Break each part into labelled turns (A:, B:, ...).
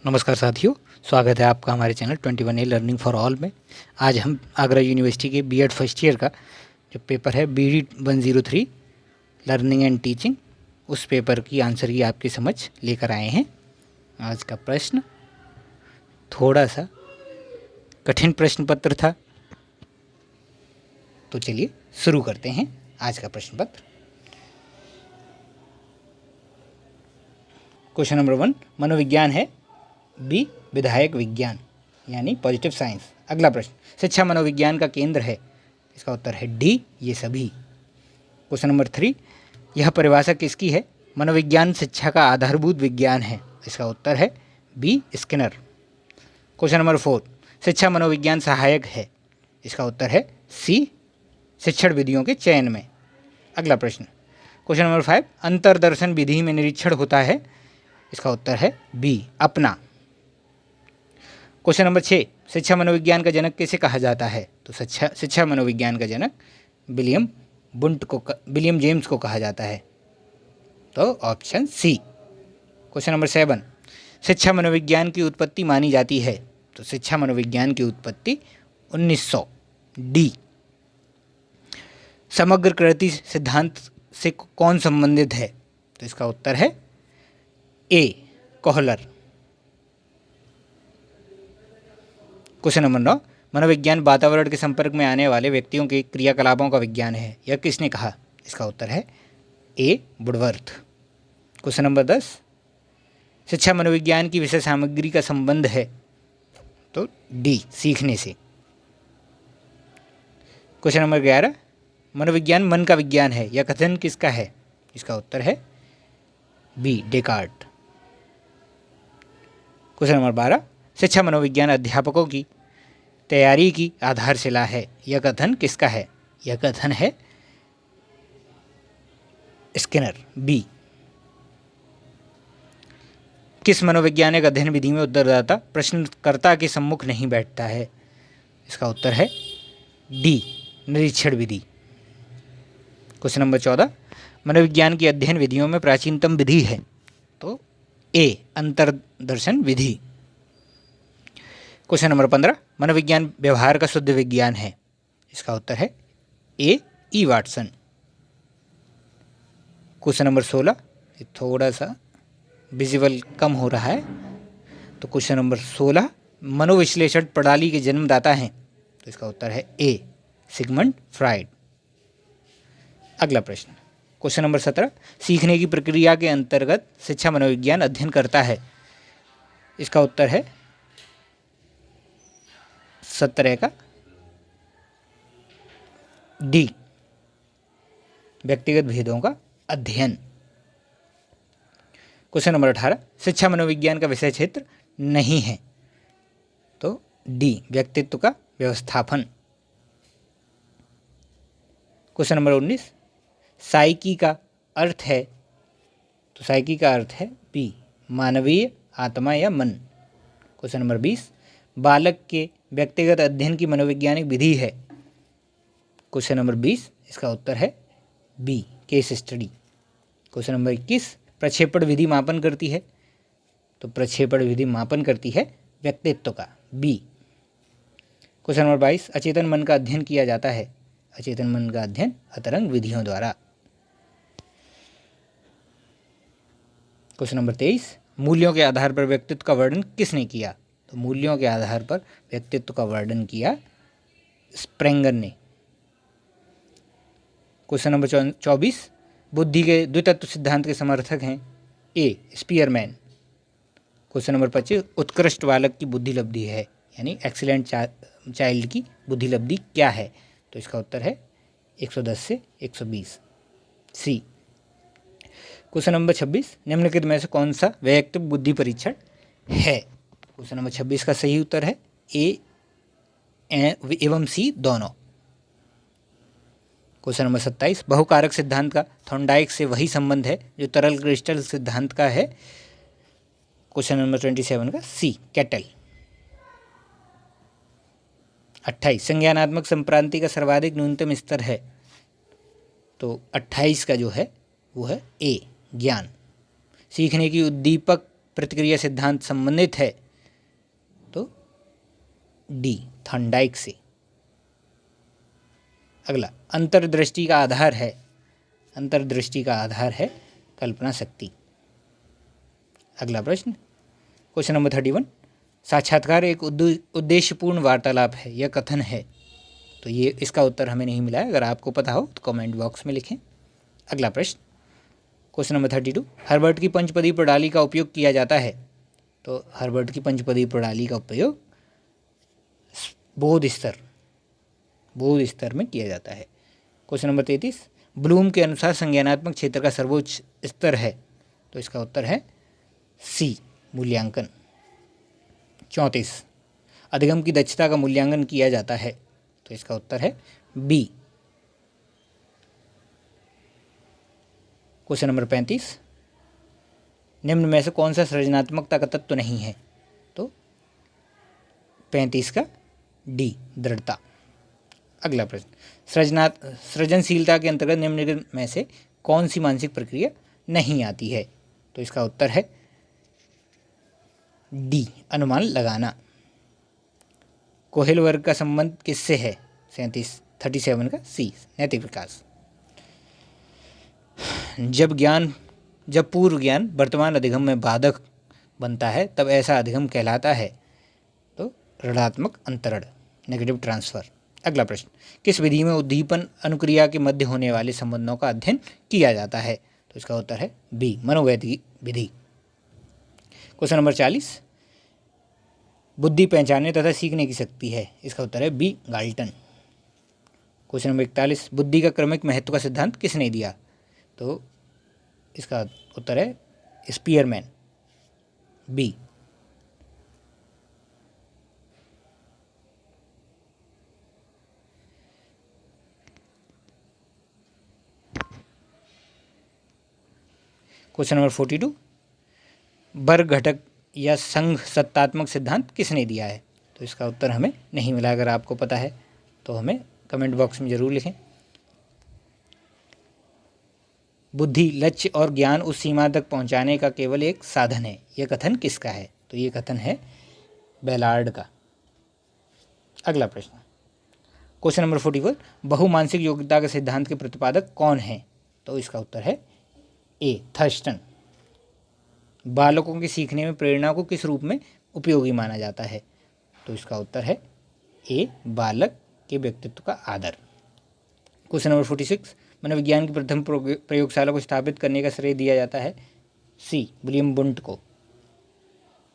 A: नमस्कार साथियों, स्वागत है आपका हमारे channel 21A learning for all में। आज हम आगरा यूनिवर्सिटी के बीएड फर्स्ट ईयर का जो पेपर है BD 103 लर्निंग एंड टीचिंग, उस पेपर की आंसर की आपकी समझ लेकर आए हैं। आज का प्रश्न थोड़ा सा कठिन प्रश्न पत्र था, तो चलिए शुरू करते हैं आज का प्रश्न पत्र। क्वेश्चन नंबर 1 मनोविज्ञान है, बी विधायक विज्ञान यानी पॉजिटिव साइंस। अगला प्रश्न, शिक्षा मनोविज्ञान का केंद्र है। इसका उत्तर है डी ये सभी। क्वेश्चन नंबर 3 यह परिभाषा किसकी है? मनोविज्ञान शिक्षा का आधारभूत विज्ञान है। इसका उत्तर है बी स्किनर। क्वेश्चन नंबर 4 शिक्षा मनोविज्ञान सहायक है। इसका उत्तर है सी शिक्षण विधियों के चयन में। अगला प्रश्न, क्वेश्चन नंबर 5 अंतर्दर्शन विधि में निरीक्षण होता है। इसका उत्तर है बी अपना। क्वेश्चन नंबर 6 शिक्षा मनोविज्ञान का जनक किसे कहा जाता है? तो शिक्षा मनोविज्ञान का जनक विलियम जेम्स को कहा जाता है, तो ऑप्शन सी। क्वेश्चन नंबर 7 शिक्षा मनोविज्ञान की उत्पत्ति मानी जाती है। तो शिक्षा मनोविज्ञान की उत्पत्ति 1900 डी। समग्र कृति सिद्धांत से कौन संबंधित है? तो इसका उत्तर है ए कोहलर। क्वेश्चन नंबर 9 मनोविज्ञान वातावरण के संपर्क में आने वाले व्यक्तियों के क्रियाकलापों का विज्ञान है। यह किसने कहा? इसका उत्तर है ए वुडवर्थ। क्वेश्चन नंबर 10 शिक्षा मनोविज्ञान की विषय सामग्री का संबंध है। तो डी सीखने से। क्वेश्चन नंबर 11 मनोविज्ञान मन का विज्ञान है। यह कथन किसका है? इसका उत्तर है बी डेकार्ट। क्वेश्चन नंबर 12 शिक्षा मनोविज्ञान अध्यापकों की तैयारी की आधारशिला है। यह कथन किसका है? यह कथन है स्किनर बी। किस मनोवैज्ञानिक अध्ययन विधि में उत्तरदाता प्रश्नकर्ता के सम्मुख नहीं बैठता है? इसका उत्तर है डी निरीक्षण विधि। क्वेश्चन नंबर 14 मनोविज्ञान की अध्ययन विधियों में प्राचीनतम विधि है। तो ए अंतर्दर्शन विधि। क्वेश्चन नंबर 15 मनोविज्ञान व्यवहार का शुद्ध विज्ञान है। इसका उत्तर है ई वाटसन। क्वेश्चन नंबर 16 थोड़ा सा विजुअल कम हो रहा है, तो क्वेश्चन नंबर 16 मनोविश्लेषण प्रणाली के जन्मदाता हैं। तो इसका उत्तर है ए सिगमंड फ्राइड। अगला प्रश्न क्वेश्चन नंबर 17 सीखने की प्रक्रिया के अंतर्गत शिक्षा मनोविज्ञान अध्ययन करता है। इसका उत्तर है 17 का डी व्यक्तिगत भेदों का अध्ययन। क्वेश्चन नंबर 18 शिक्षा मनोविज्ञान का विषय क्षेत्र नहीं है। तो डी व्यक्तित्व का व्यवस्थापन। क्वेश्चन नंबर 19 साइकी का अर्थ है। तो साइकी का अर्थ है बी मानवीय आत्मा या मन। क्वेश्चन नंबर 20 बालक के व्यक्तिगत अध्ययन की मनोवैज्ञानिक विधि है। क्वेश्चन नंबर 20 इसका उत्तर है B case study. Question number 21 प्रक्षेपण विधि मापन करती है। तो प्रक्षेपण विधि मापन करती है व्यक्तित्व का बी। क्वेश्चन नंबर 22 अचेतन मन का अध्ययन किया जाता है। अचेतन मन का अध्ययन अतरंग विधियों द्वारा। क्वेश्चन नंबर 23 मूल्यों के आधार पर व्यक्तित्व का वर्णन किसने किया? तो मूल्यों के आधार पर व्यक्तित्व का वर्णन किया स्प्रेंगर ने। क्वेश्चन नंबर 24 बुद्धि के द्वितत्व सिद्धांत के समर्थक हैं ए स्पीयरमैन। क्वेश्चन नंबर 25 उत्कृष्ट बालक की बुद्धि लब्धि है, यानी एक्सीलेंट चाइल्ड की बुद्धि लब्धि क्या है? तो इसका उत्तर है 110 से 120 सी। क्वेश्चन नंबर 26 निम्नलिखित में से कौन सा वैयक्तिक बुद्धि परीक्षण है? क्वेश्चन नंबर 26 का सही उत्तर है ए एवं सी दोनों। क्वेश्चन नंबर 27 बहुकारक सिद्धांत का थॉर्नडाइक से वही संबंध है जो तरल क्रिस्टल सिद्धांत का है। क्वेश्चन नंबर 27 का सी कैटल। 28 संज्ञानात्मक संप्रांति का सर्वाधिक न्यूनतम स्तर है। तो 28 का जो है वो है ए, ज्ञान। सीखने की उद्दीपक प्रतिक्रिया सिद्धांत संबंधित है तो डी, थॉर्नडाइक से। अगला, अंतर्दृष्टि का आधार है, अंतर्दृष्टि का आधार है कल्पना शक्ति। अगला प्रश्न, क्वेश्चन नंबर 31, साक्षात्कार एक उद्देश्यपूर्ण वार्तालाप है, यह कथन है। तो ये इसका उत्तर हमें नहीं मिला है, अगर आपको पता हो तो कमेंट बॉक्स में लिखें। अगला प्रश्न, क्वेश्चन नंबर 32, हर्बर्ट की पंचपदी प्रणाली का उपयोग किया जाता है। तो हर्बर्ट की पंचपदी प्रणाली का उपयोग बोध स्तर में किया जाता है। क्वेश्चन नंबर 33, ब्लूम के अनुसार संज्ञानात्मक क्षेत्र का सर्वोच्च स्तर है। तो इसका उत्तर है सी, मूल्यांकन। 34, अधिगम की दक्षता का मूल्यांकन किया जाता है। तो इसका उत्तर है बी। क्वेश्चन नंबर 35, निम्न में से कौन सा सृजनात्मकता का तत्व नहीं है। तो 35 का डी, दृढ़ता। अगला प्रश्न, सृजनशीलता के अंतर्गत निम्नलिखित में से कौन सी मानसिक प्रक्रिया नहीं आती है। तो इसका उत्तर है डी, अनुमान लगाना। कोहेल वर्ग का संबंध किससे है। 37 का सी, नैतिक विकास। जब पूर्व ज्ञान वर्तमान अधिगम में बाधक बनता है तब ऐसा अधिगम कहलाता है तो ऋणात्मक अंतरण, नेगेटिव ट्रांसफर। अगला प्रश्न, किस विधि में उद्दीपन अनुक्रिया के मध्य होने वाले संबंधों का अध्ययन किया जाता है। तो इसका उत्तर है बी, मनोवैज्ञानिक विधि। क्वेश्चन नंबर 40, बुद्धि पहचानने तथा सीखने की शक्ति है। इसका उत्तर है बी, गाल्टन। क्वेश्चन नंबर 41, बुद्धि का क्रमिक महत्व का सिद्धांत किसने दिया। तो इसका उत्तर है स्पीयरमैन, बी। क्वेश्चन नंबर 42, वर्ग घटक या संघ सत्तात्मक सिद्धांत किसने दिया है। तो इसका उत्तर हमें नहीं मिला, अगर आपको पता है तो हमें कमेंट बॉक्स में ज़रूर लिखें। बुद्धि, लक्ष्य और ज्ञान उस सीमा तक पहुंचाने का केवल एक साधन है, यह कथन किसका है। तो ये कथन है बेलार्ड का। अगला प्रश्न, क्वेश्चन नंबर 44, बहुमानसिक योग्यता के सिद्धांत के प्रतिपादक कौन है। तो इसका उत्तर है ए, थर्स्टन। बालकों के सीखने में प्रेरणा को किस रूप में उपयोगी माना जाता है। तो इसका उत्तर है ए, बालक के व्यक्तित्व का आदर। क्वेश्चन नंबर 46, मनोविज्ञान की प्रथम प्रयोगशाला को स्थापित करने का श्रेय दिया जाता है सी, विलियम बुंट को।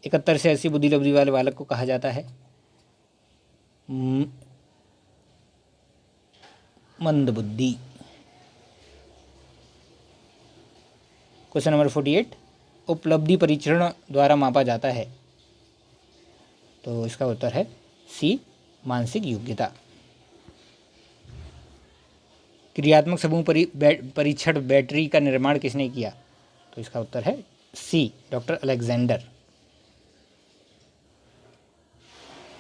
A: 71 से 80 बुद्धि लब्धि वाले बालक को कहा जाता है मंदबुद्धि। क्वेश्चन नंबर 48, उपलब्धि परीक्षण द्वारा मापा जाता है। तो इसका उत्तर है सी, मानसिक योग्यता। क्रियात्मक समूह परीक्षण बैटरी का निर्माण किसने किया। तो इसका उत्तर है सी, डॉक्टर अलेक्जेंडर।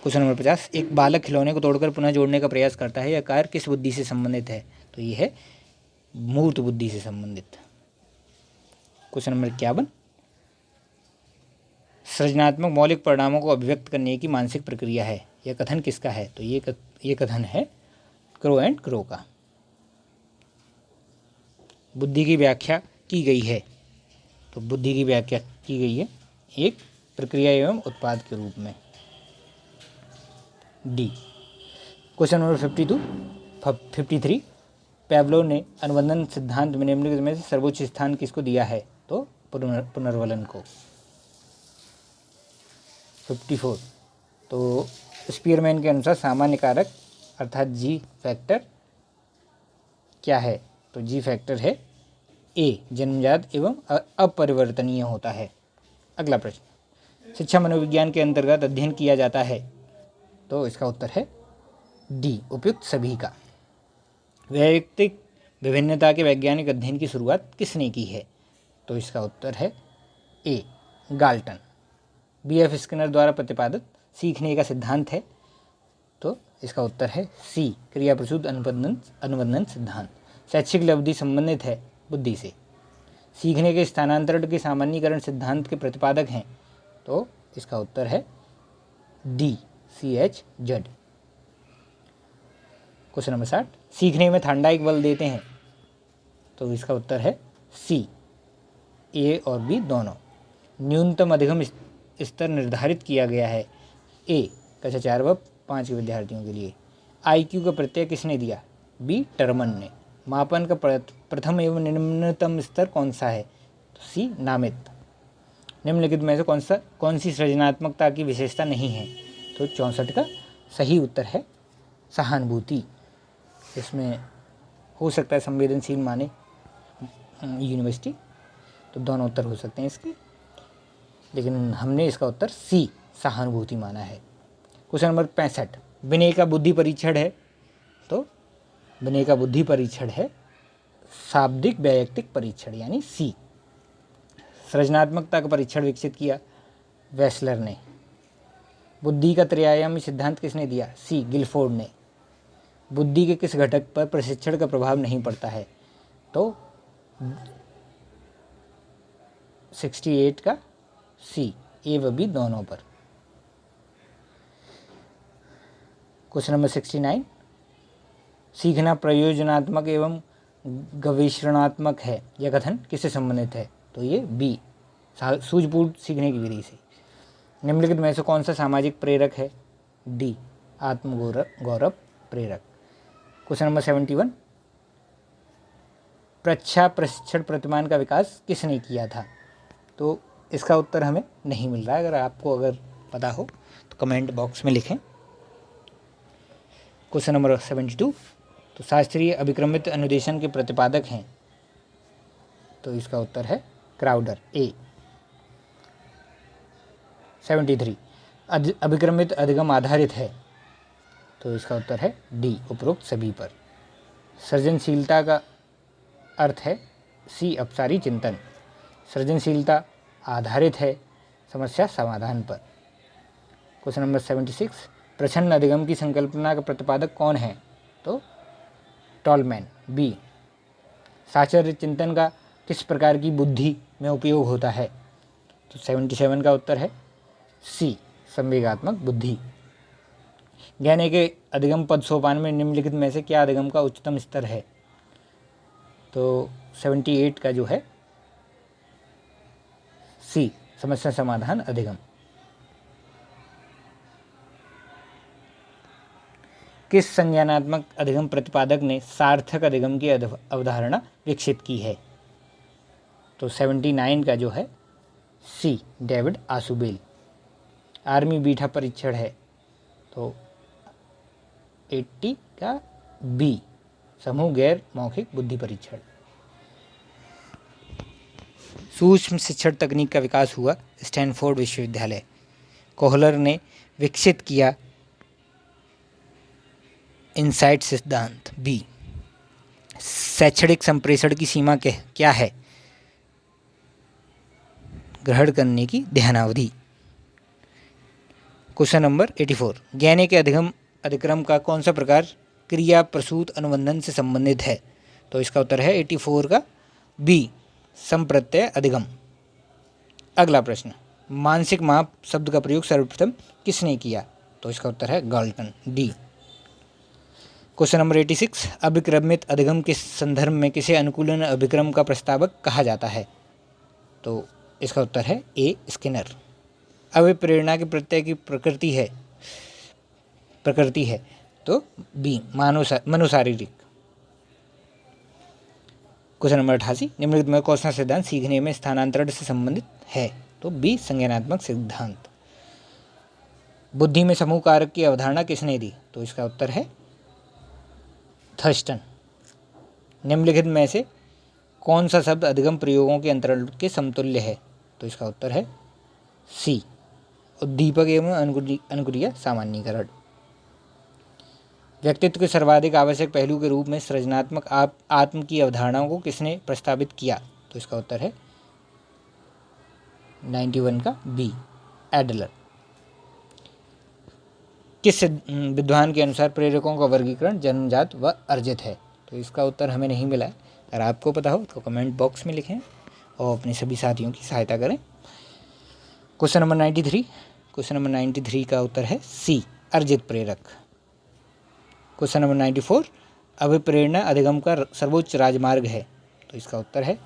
A: क्वेश्चन नंबर 50, एक बालक खिलौने को तोड़कर पुनः जोड़ने का प्रयास करता है, यह कार्य किस बुद्धि से संबंधित है। तो ये है मूर्त बुद्धि से संबंधित। क्वेश्चन नंबर 51, सृजनात्मक मौलिक परिणामों को अभिव्यक्त करने की मानसिक प्रक्रिया है, यह कथन किसका है। तो ये कथन है क्रो एंड क्रो का। बुद्धि की व्याख्या की गई है। तो बुद्धि की व्याख्या की गई है एक प्रक्रिया एवं उत्पाद के रूप में, डी। क्वेश्चन नंबर 53, पैवलोव ने अनुबंधन सिद्धांत में निम्नलिखित में से सर्वोच्च स्थान किसको दिया है। तो पुनर्वलन को। 54, तो स्पीयरमैन के अनुसार सामान्य कारक अर्थात जी फैक्टर क्या है। तो जी फैक्टर है ए, जन्मजात एवं अपरिवर्तनीय होता है। अगला प्रश्न, शिक्षा मनोविज्ञान के अंतर्गत अध्ययन किया जाता है। तो इसका उत्तर है डी, उपयुक्त सभी का। वैयक्तिक विभिन्नता के वैज्ञानिक अध्ययन की शुरुआत किसने की है। तो इसका उत्तर है ए, गाल्टन। B.F. स्किनर द्वारा प्रतिपादित सीखने का सिद्धांत है। तो इसका उत्तर है सी, क्रिया प्रसूत अनुबंधन सिद्धांत। शैक्षिक लब्धि संबंधित है बुद्धि से। सीखने के स्थानांतरण के सामान्यीकरण सिद्धांत के प्रतिपादक हैं, तो इसका उत्तर है डी, CHZ। क्वेश्चन नंबर 60, सीखने में थांडाइक बल देते हैं, तो इसका उत्तर है सी, A और B दोनों। न्यूनतम अधिगम स्तर निर्धारित किया गया है, A कक्षा 4 व 5 के विद्यार्थियों के लिए। IQ का प्रत्यय किसने दिया, B टर्मन ने। मापन का प्रथम एवं निम्नतम स्तर कौन सा है, तो C नामित। निम्नलिखित में से कौन सी सृजनात्मकता की विशेषता नहीं है, तो 64 का सही उत्तर है सहानुभूति। इसमें हो सकता है संवेदनशील माने यूनिवर्सिटी, तो दोनों उत्तर हो सकते हैं इसके, लेकिन हमने इसका उत्तर सी सहानुभूति माना है। क्वेश्चन नंबर 65, विनय का बुद्धि परीक्षण है, तो विनय का बुद्धि परीक्षण है शाब्दिक वैयक्तिक परीक्षण यानी सी। सृजनात्मकता का परीक्षण विकसित किया वेस्लर ने। बुद्धि का त्रिआयामी सिद्धांत किसने दिया, सी गिलफोर्ड ने। बुद्धि के किस घटक पर प्रशिक्षण का प्रभाव नहीं पड़ता है, तो 68 का सी, ए व बी दोनों पर। क्वेश्चन नंबर 69, सीखना प्रयोजनात्मक एवं गवेषणात्मक है, यह कथन किससे संबंधित है, तो ये बी सूझबूझ सीखने की विधि से। निम्नलिखित में से कौन सा सामाजिक प्रेरक है, डी आत्मगौरव प्रेरक। क्वेश्चन नंबर 71, प्रच्छा प्रशिक्षण प्रतिमान का विकास किसने किया था, तो इसका उत्तर हमें नहीं मिल रहा है। अगर आपको पता हो तो कमेंट बॉक्स में लिखें। क्वेश्चन नंबर 72, तो शास्त्रीय अभिक्रमित अनुदेशन के प्रतिपादक हैं, तो इसका उत्तर है क्राउडर, ए। 73, अभिक्रमित अधिगम आधारित है, तो इसका उत्तर है डी उपरोक्त सभी पर। सृजनशीलता का अर्थ है सी अपसारी चिंतन। सृजनशीलता आधारित है समस्या समाधान पर। क्वेश्चन नंबर 76, प्रच्छन्न अधिगम की संकल्पना का प्रतिपादक कौन है, तो टॉलमैन, बी। साहचर्य चिंतन का किस प्रकार की बुद्धि में उपयोग होता है, तो 77 का उत्तर है सी संवेगात्मक बुद्धि। ज्ञान के अधिगम पद सोपान में निम्नलिखित में से क्या अधिगम का उच्चतम स्तर है, तो 78 का जो है सी समस्या समाधान अधिगम। किस संज्ञानात्मक अधिगम प्रतिपादक ने सार्थक अधिगम की अवधारणा विकसित की है, तो 79 का जो है C David Ausubel. Army beta परीक्षण है, तो 80 का बी समूह गैर मौखिक बुद्धि परीक्षण। सूक्ष्म शिक्षण तकनीक का विकास हुआ स्टैनफोर्ड विश्वविद्यालय। कोहलर ने विकसित किया इनसाइट सिद्धांत, बी। शैक्षणिक संप्रेषण की सीमा क्या है, ग्रहण करने की ध्यानावधि। क्वेश्चन नंबर 84, ज्ञान के अधिक्रम का कौन सा प्रकार क्रिया प्रसूत अनुबंधन से संबंधित है, तो इसका उत्तर है 84 का बी संप्रत्यय अधिगम। अगला प्रश्न, मानसिक माप शब्द का प्रयोग सर्वप्रथम किसने किया, तो इसका उत्तर है गाल्टन, डी। क्वेश्चन नंबर 86, अभिक्रमित अधिगम के संदर्भ में किसे अनुकूलन अभिक्रम का प्रस्तावक कहा जाता है, तो इसका उत्तर है ए स्किनर। अभिप्रेरणा के प्रत्यय की प्रकृति है, तो बी मनोशारीरिक। क्वेश्चन नंबर 88, निम्नलिखित में कौन सा सिद्धांत सीखने में स्थानांतरण से संबंधित है, तो बी संज्ञानात्मक सिद्धांत। बुद्धि में समूह कारक की अवधारणा किसने दी, तो इसका उत्तर है थर्स्टन। निम्नलिखित में से कौन सा शब्द अधिगम प्रयोगों के अंतराल के समतुल्य है, तो इसका उत्तर है सी उद्दीपक एवं अनुक्रिया सामान्यीकरण। व्यक्तित्व के सर्वाधिक आवश्यक पहलू के रूप में सृजनात्मक आत्म की अवधारणाओं को किसने प्रस्तावित किया, तो इसका उत्तर है 91 का बी एडलर। किस विद्वान के अनुसार प्रेरकों का वर्गीकरण जन्मजात व अर्जित है, तो तो इसका उत्तर हमें नहीं मिला है। अगर आपको पता हो तो कमेंट बॉक्स में लिखें और अपने सभी साथियों की सहायता करें। क्वेश्चन नंबर 93, क्वेश्चन नंबर 93 का उत्तर है सी, अर्जित प्रेरक। क्वेश्चन नंबर 94, अभिप्रेरणा अधिगम का सर्वोच्च राजमार्ग है, तो इसका उत्तर है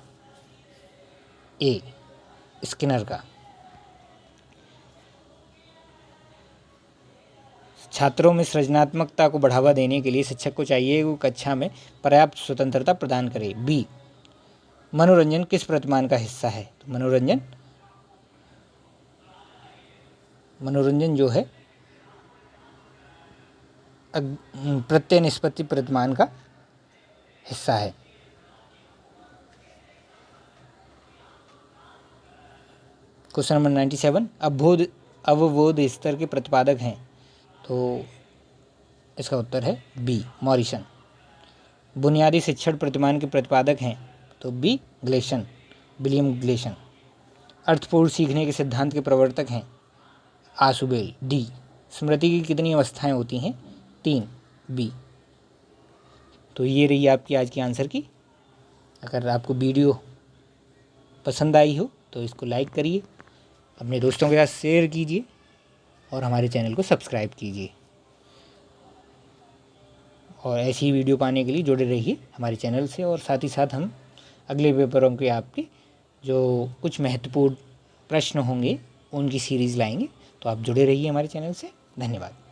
A: ए, स्किनर का। छात्रों में सृजनात्मकता को बढ़ावा देने के लिए शिक्षक को चाहिए वो कक्षा में पर्याप्त स्वतंत्रता प्रदान करे। बी, मनोरंजन किस प्रतिमान का हिस्सा है, तो मनोरंजन जो है प्रत्यय निष्पत्ति प्रतिमान का हिस्सा है। क्वेश्चन नंबर 97, अवबोध स्तर के प्रतिपादक हैं, तो इसका उत्तर है बी, मॉरिसन। बुनियादी शिक्षण प्रतिमान के प्रतिपादक हैं, तो बी, ग्लेसन, विलियम ग्लेसन। अर्थपूर्ण सीखने के सिद्धांत के प्रवर्तक हैं, आशुबेल। डी, स्मृति की कितनी अवस्थाएं होती हैं, 3, बी। तो ये रही आपकी आज की आंसर की। अगर आपको वीडियो पसंद आई हो तो इसको लाइक करिए, अपने दोस्तों के साथ शेयर कीजिए और हमारे चैनल को सब्सक्राइब कीजिए। और ऐसी ही वीडियो पाने के लिए जुड़े रहिए हमारे चैनल से। और साथ ही साथ हम अगले पेपरों के आपके जो कुछ महत्वपूर्ण प्रश्न होंगे उनकी सीरीज़ लाएंगे, तो आप जुड़े रहिए हमारे चैनल से। धन्यवाद।